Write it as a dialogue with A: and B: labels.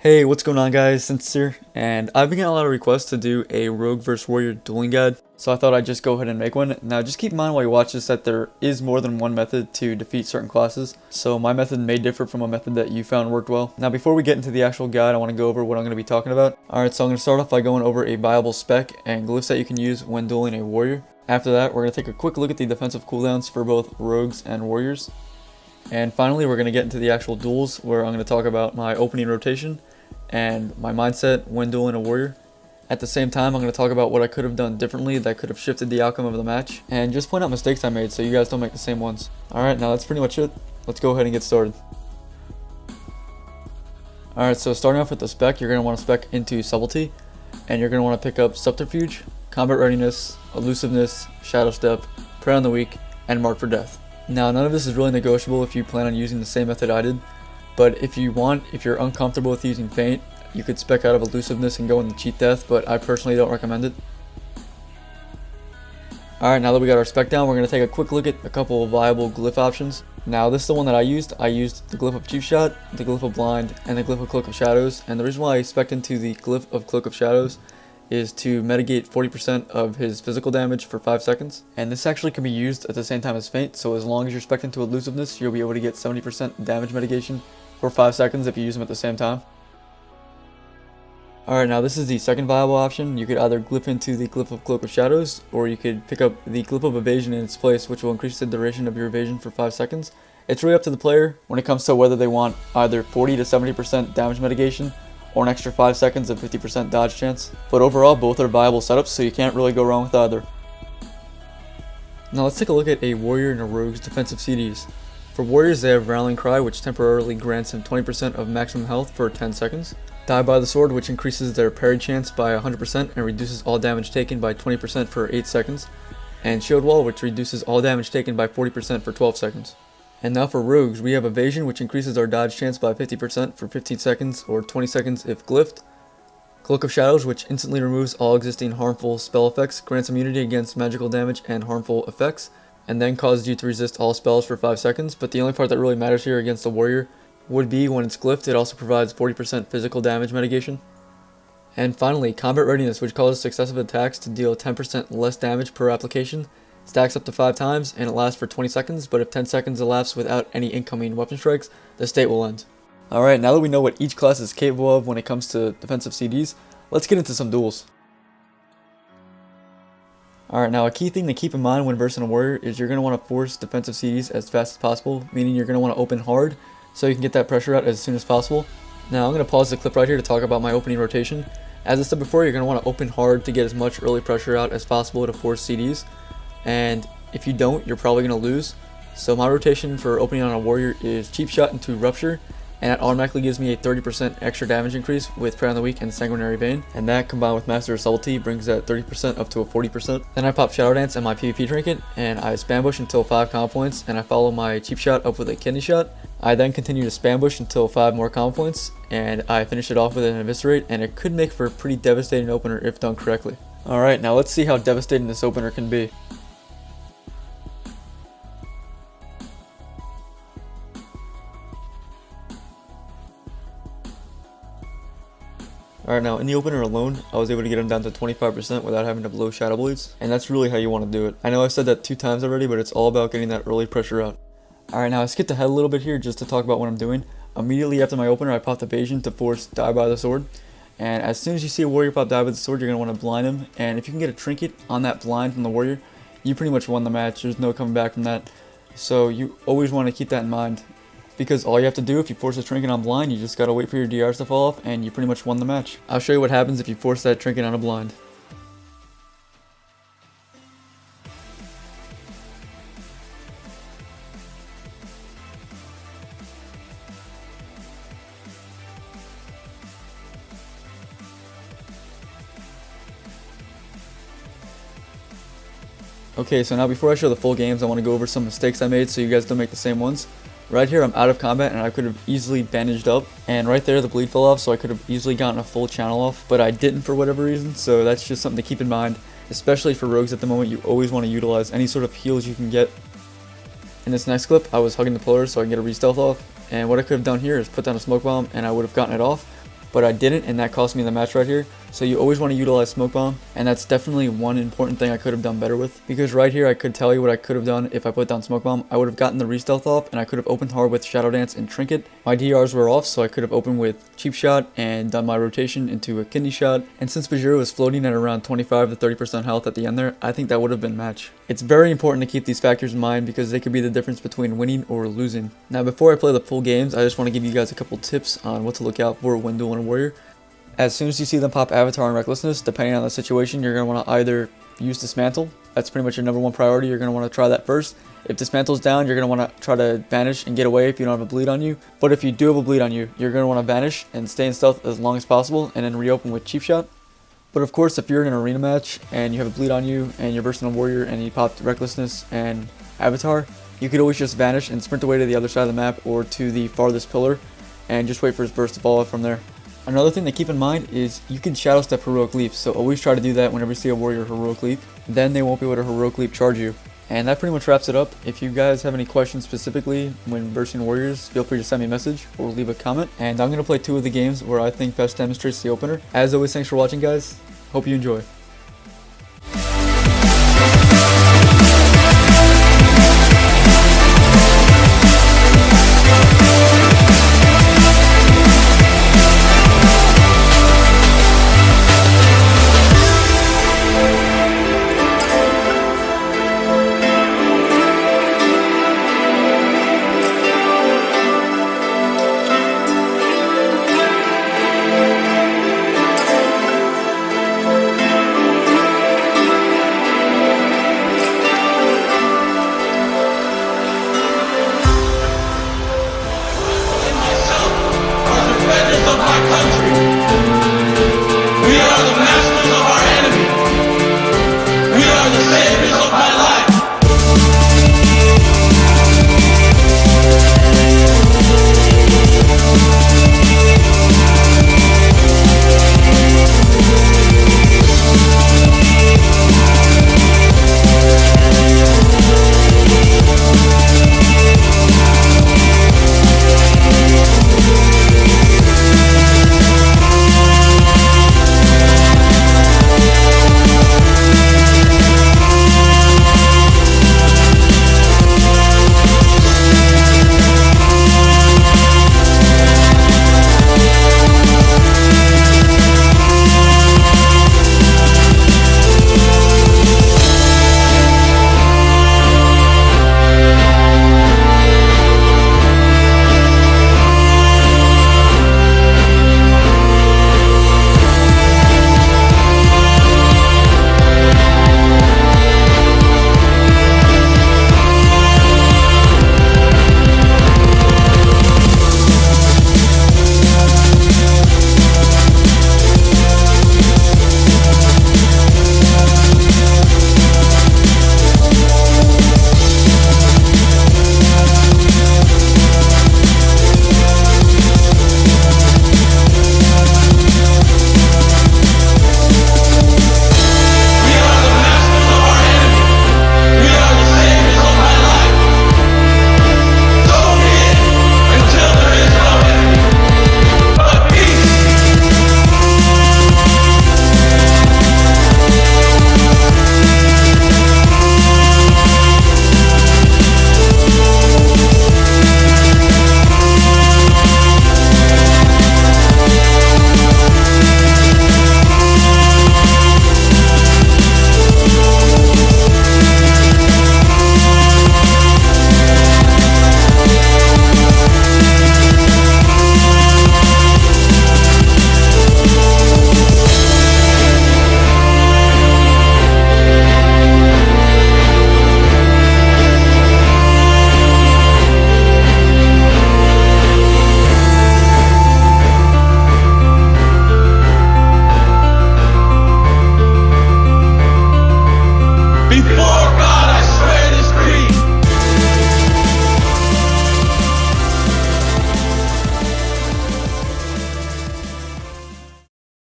A: Hey, what's going on guys, Sincere, and I've been getting a lot of requests to do a Rogue vs Warrior dueling guide, so I thought I'd just go ahead and make one. Now just keep in mind while you watch this that there is more than one method to defeat certain classes, so my method may differ from a method that you found worked well. Now before we get into the actual guide, I want to go over what I'm going to be talking about. Alright, so I'm going to start off by going over a viable spec and glyphs that you can use when dueling a warrior. After that, we're going to take a quick look at the defensive cooldowns for both rogues and warriors. And finally, we're going to get into the actual duels, where I'm going to talk about my opening rotation and my mindset when dueling a warrior. At the same time, I'm going to talk about what I could have done differently that could have shifted the outcome of the match, and just point out mistakes I made so you guys don't make the same ones. Alright, now that's pretty much it. Let's go ahead and get started. Alright, so starting off with the spec, you're going to want to spec into subtlety, and you're going to want to pick up subterfuge, combat readiness, elusiveness, shadow step, prey on the weak, and mark for death. Now none of this is really negotiable if you plan on using the same method I did, but if you're uncomfortable with using Feint, you could spec out of elusiveness and go into cheat death, but I personally don't recommend it. Alright, now that we got our spec down, we're going to take a quick look at a couple of viable glyph options. Now this is the one that I used. I used the glyph of Chief Shot, the glyph of Blind, and the glyph of Cloak of Shadows, and the reason why I spec'd into the glyph of Cloak of Shadows is to mitigate 40% of his physical damage for 5 seconds. And this actually can be used at the same time as Feint, so as long as you're spec'd into elusiveness, you'll be able to get 70% damage mitigation for 5 seconds if you use them at the same time. Alright, now this is the second viable option. You could either glyph into the glyph of Cloak of Shadows, or you could pick up the glyph of Evasion in its place, which will increase the duration of your evasion for 5 seconds. It's really up to the player when it comes to whether they want either 40 to 70% damage mitigation, or an extra 5 seconds of 50% dodge chance. But overall, both are viable setups, so you can't really go wrong with either. Now let's take a look at a warrior and a rogue's defensive CDs. For warriors, they have Rallying Cry, which temporarily grants him 20% of maximum health for 10 seconds. Die by the Sword, which increases their parry chance by 100% and reduces all damage taken by 20% for 8 seconds. And Shield Wall, which reduces all damage taken by 40% for 12 seconds. And now for rogues, we have Evasion, which increases our dodge chance by 50% for 15 seconds or 20 seconds if glyphed. Cloak of Shadows, which instantly removes all existing harmful spell effects, grants immunity against magical damage and harmful effects, and then causes you to resist all spells for 5 seconds. But the only part that really matters here against the warrior would be when it's glyphed. It also provides 40% physical damage mitigation. And finally, Combat Readiness, which causes successive attacks to deal 10% less damage per application, stacks up to 5 times, and it lasts for 20 seconds, but if 10 seconds elapse without any incoming weapon strikes, the state will end. Alright, now that we know what each class is capable of when it comes to defensive CDs, let's get into some duels. Alright, now a key thing to keep in mind when versing a warrior is you're going to want to force defensive CDs as fast as possible, meaning you're going to want to open hard so you can get that pressure out as soon as possible. Now I'm going to pause the clip right here to talk about my opening rotation. As I said before, you're going to want to open hard to get as much early pressure out as possible to force CDs, and if you don't, you're probably going to lose. So my rotation for opening on a warrior is Cheap Shot into Rupture, and that automatically gives me a 30% extra damage increase with Prey on the Weak and Sanguinary Vein, and that combined with Master of Subtlety brings that 30% up to a 40%. Then I pop Shadow Dance and my PvP Trinket, and I spam bush until 5 combo points, and I follow my Cheap Shot up with a Kidney Shot. I then continue to spam bush until 5 more combo points, and I finish it off with an Eviscerate, and it could make for a pretty devastating opener if done correctly. Alright, now let's see how devastating this opener can be. Alright, now in the opener alone, I was able to get him down to 25% without having to blow Shadow Blades, and that's really how you want to do it. I know I've said that 2 times already, but it's all about getting that early pressure out. Alright, now I skipped ahead a little bit here just to talk about what I'm doing. Immediately after my opener, I popped Evasion to force Die by the Sword, and as soon as you see a warrior pop Die by the Sword, you're going to want to blind him, and if you can get a trinket on that blind from the warrior, you pretty much won the match. There's no coming back from that, so you always want to keep that in mind. Because all you have to do if you force a trinket on blind, you just gotta wait for your DRs to fall off and you pretty much won the match. I'll show you what happens if you force that trinket on a blind. Okay, so now before I show the full games, I want to go over some mistakes I made so you guys don't make the same ones. Right here I'm out of combat and I could have easily bandaged up, and right there the bleed fell off, so I could have easily gotten a full channel off, but I didn't for whatever reason, so that's just something to keep in mind. Especially for rogues at the moment, you always want to utilize any sort of heals you can get. In this next clip, I was hugging the pillar so I can get a re-stealth off, and what I could have done here is put down a smoke bomb and I would have gotten it off, but I didn't, and that cost me the match right here. So you always want to utilize smoke bomb, and that's definitely one important thing I could have done better with, because right here I could tell you what I could have done if I put down smoke bomb. I would have gotten the re-stealth off, and I could have opened hard with Shadow Dance and Trinket. My DRs were off, so I could have opened with Cheap Shot and done my rotation into a kidney shot, and since Bajiro was floating at around 25 to 30% health at the end there, I think that would have been match. It's very important to keep these factors in mind because they could be the difference between winning or losing. Now before I play the full games, I just want to give you guys a couple tips on what to look out for when dueling a warrior. As soon as you see them pop Avatar and Recklessness, depending on the situation, you're going to want to either use Dismantle. That's pretty much your number one priority. You're going to want to try that first. If Dismantle's down, you're going to want to try to vanish and get away if you don't have a bleed on you. But if you do have a bleed on you, you're going to want to vanish and stay in stealth as long as possible and then reopen with Cheap Shot. But of course, if you're in an arena match and you have a bleed on you and you're versing a warrior and you popped Recklessness and Avatar, you could always just vanish and sprint away to the other side of the map or to the farthest pillar and just wait for his burst to fall off from there. Another thing to keep in mind is you can shadow step heroic leap, so always try to do that whenever you see a warrior heroic leap. Then they won't be able to heroic leap charge you. And that pretty much wraps it up. If you guys have any questions specifically when versing warriors, feel free to send me a message or leave a comment. And I'm going to play 2 of the games where I think best demonstrates the opener. As always, thanks for watching guys. Hope you enjoy.